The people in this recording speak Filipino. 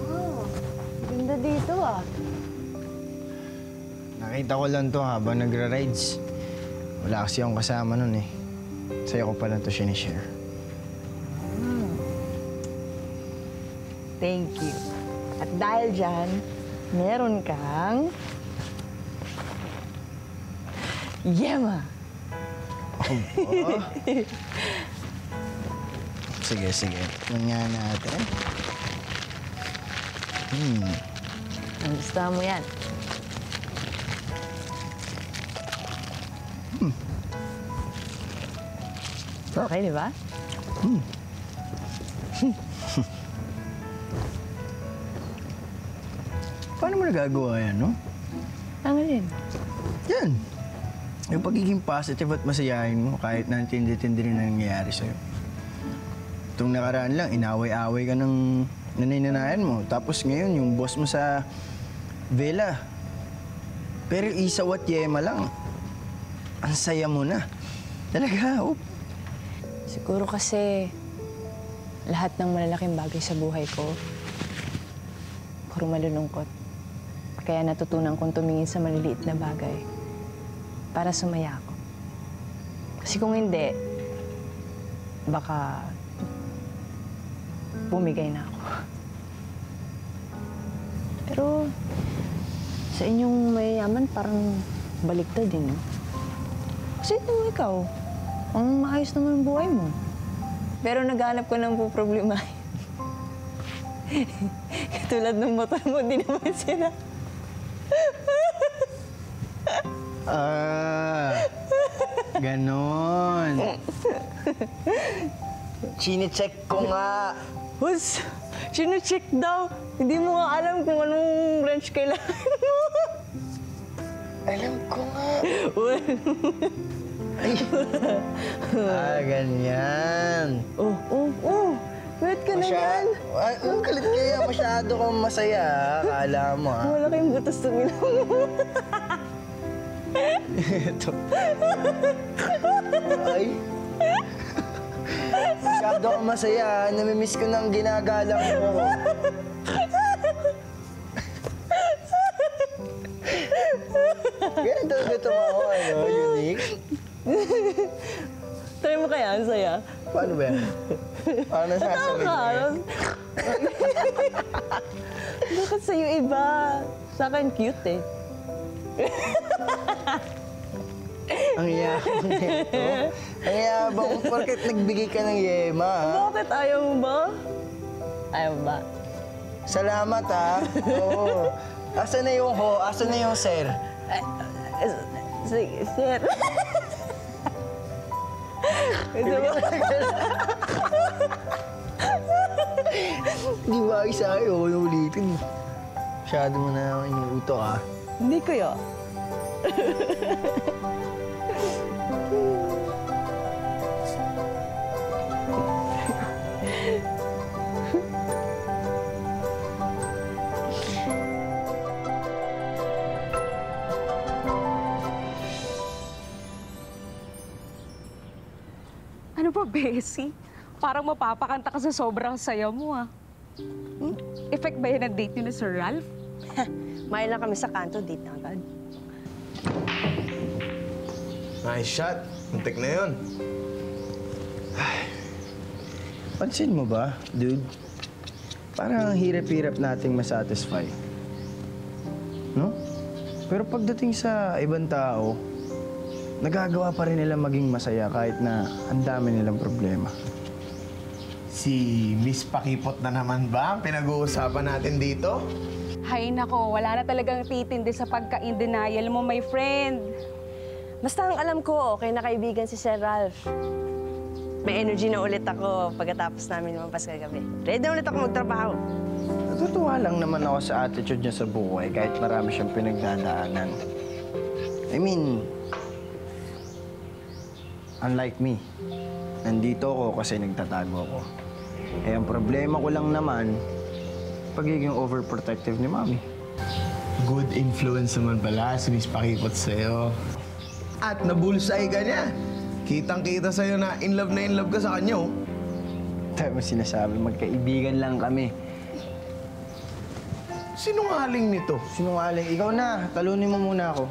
Oh, ganda dito ah. Nakita ko lang to habang nagra-rides. Wala kasi akong kasama nun eh. Sa'yo ko pa lang to sinishare. Thank you. At dahil dyan, meron kang... Yema! Oh. Sige, sige. Tingnan nga natin. Gusto mo yan? Okay, di ba? Paano mo nagagawa yan, no? Ang alin? Yan. Yung pagiging positive at masayahin mo kahit na tindi-tindi rin ang nangyayari sa'yo. Itong nakaraan lang, inaway-away ka ng nanay-nanayan mo. Tapos ngayon, yung boss mo sa villa. Pero Isaw at Yema lang. Ang saya mo na. Talaga, Siguro kasi lahat ng malalaking bagay sa buhay ko, puro malulungkot. Kaya natutunan kong tumingin sa maliliit na bagay para sumaya ako. Kasi kung hindi, baka bumigay na ako. Pero sa inyong mayayaman, parang baliktad din, no? Kasi ikaw, ang maayos naman ang buhay mo. Pero naghanap ko ng problema. Katulad ng motor mo, di naman sila. Ganon. Chine-check ko nga. Hus, sino-check daw. Hindi mo nga alam kung anong wrench kailangan mo. Alam ko nga. Ganyan. Wait ka na yan. Ang galit kaya, masyado kang masaya. Akala mo, ha? Wala kayong butas ng ilong mo. Ito. Ay. Masyado kang masaya. Namimiss ko ng ginagalang mo. Ganyan talaga tumawa, ano? Unique. Try mo kaya, ang saya. Paano ba yan? Paano sasabihin mo yan? Bakit sa'yo iba? Sa akin, cute eh. Ang yabang nito. Ang yabang. Porket nagbigay ka ng Yema, ha? Bakit? Ayaw mo ba? Ayaw mo ba? Salamat, ha? Oo. Asan na yung ho? Asan na yung sir? Sige, sir. Ito ba? Di ba isa kayo? Huwag ulitin mo. Masyado mo na inuuto, ha? Hindi kaya. Ano ba, Bessie? Parang mapapakanta ka sa sobrang saya mo, ah. Effect ba yan ang date niyo na Sir Ralph? Main lang kami sa kanto, date na agad. Nice shot. Muntik na yun. Pansin mo ba, dude? Parang ang hirap-hirap nating masatisfy. No? Pero pagdating sa ibang tao, nagagawa pa rin nila maging masaya kahit na ang dami nilang problema. Si Miss Pakipot na naman ba ang pinag-uusapan natin dito? Hay nako, wala na talagang titindi sa pagka-in-denial mo, my friend. Basta ang alam ko, okay na kaibigan si Sir Ralph. May energy na ulit ako pagkatapos namin lumampas kagabi. Ready na ulit ako magtrabaho. Natutuwa lang naman ako sa attitude niya sa buhay kahit marami siyang pinagdadaanan. I mean, unlike me, nandito ako kasi nagtatago ako. Eh, ang problema ko lang naman, pagiging overprotective ni Mami. Good influence naman pala si Miss Pakipot sa'yo. At nabulsay ka niya. Kitang-kita sa'yo na in love ka sa kanya, oh. Tayo mo sinasabi, magkaibigan lang kami. Sinungaling nito. Sinungaling. Ikaw na, talunin mo muna ako.